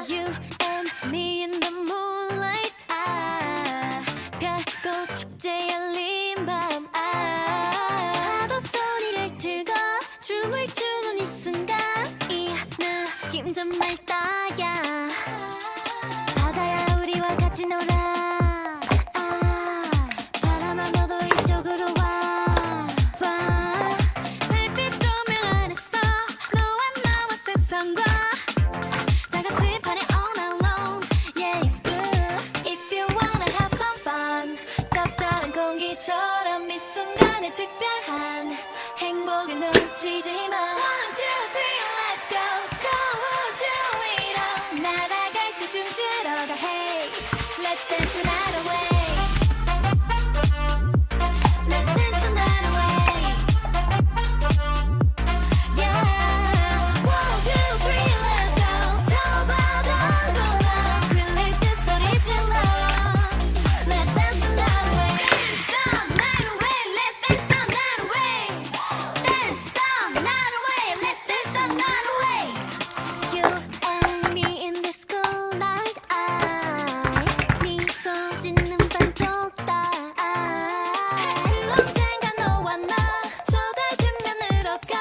You and me in the moonlight. 별꽃 축제 열린 밤. 파도 소리를 들고 춤을 추는 이 순간. 이 느낌 정말 딱이야. 바다야 우리와 같이 놀아. 바람아 너도 이쪽으로 와. 달빛 조명 안에서 너와 나와 세상과 다 같이 party all night long. Yeah, it's good. If you wanna have some fun. 짭짤한 공기처럼 이 순간에 특별한 행복을 놓치지 마. One, two, three, let's go. 저 우주 위로 날아갈 때 춤추러 가. Hey, let's dance the night away. Let's dance the night away. Yeah. One, two, three, let's go. 저 바다 건너 들릴 때 소리 질러. Let's dance the night away. Dance the night away. Let's dance the night away. Dance the night away. Let's dance the night away. You and me in this cool night. 미소 짓는 반쪽 딸. 언젠가 너와 나 저 달 뒷면으로 가.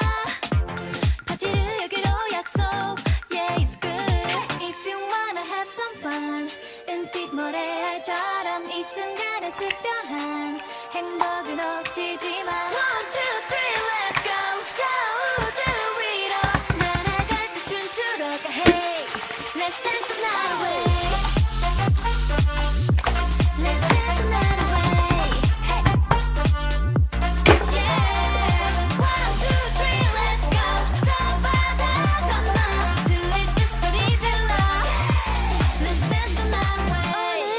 파티를 여기로 약속. Yeah, it's good. If you wanna have some fun. 은빛 모래알처럼 이 순간에 특별한 행복을 놓치지 마. One, two, three, let's go. 저 우주 위로 날아갈 때 춤추러 가. Hey, let's dance the night away. Let's dance the night away. Hey. Yeah. One, two, three, let's go. 저 바다 건너 들릴 때 소리 질러. Let's dance the night away.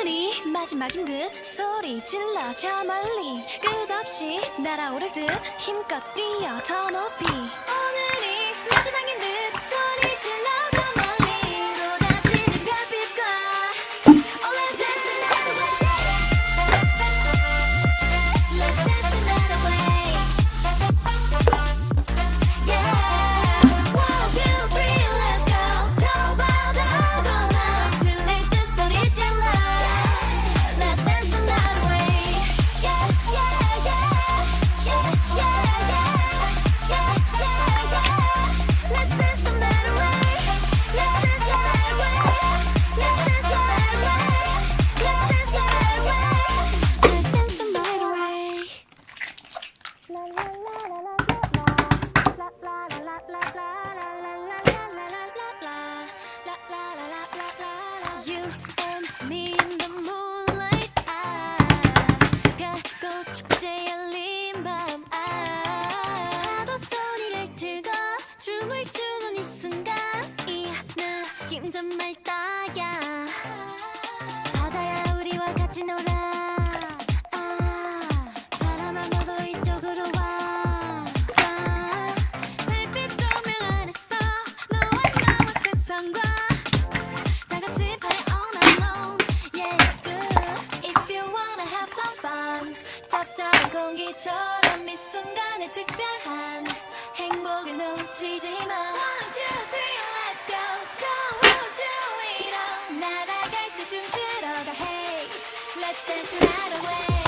오늘이 마지막인 듯 소리 질러 저 멀리 끝없이 날아오를 듯 힘껏 뛰어 더 높이. 오늘이 마지막인 듯 소리 질러 저 멀리 쏟아지는 별빛과. Oh, let's dance the night away. Let's dance the night away. Yeah. One, two, three, let's go. 저 바다 건너 들릴 때 소리 질러. Let's dance the night away. Yeah, yeah, yeah. Yeah, yeah, yeah. Yeah, yeah, yeah. Let's dance the night away. Let's dance the night away. Let's dance the night away. Let's dance the night away. Let's dance the night away. You and me in the moonlight. 별꽃 축제 열린 밤. 파도 소리를 들고 춤을 추는 이 순간. 이 느낌 정말 딱이야. 바다야 우리와 같이 놀아. 바람아 너도 이쪽으로 와. 달빛 조명 안에서 너와 나와 세상과 다 같이 party all night long. Yeah, it's good. If you wanna have some fun. 짭짤한 공기처럼 이 순간에 특별한 행복을 놓치지 마. One, two, three, let's go. 저 우주 위로 날아갈 때 춤추러 가. Hey, let's dance the night away.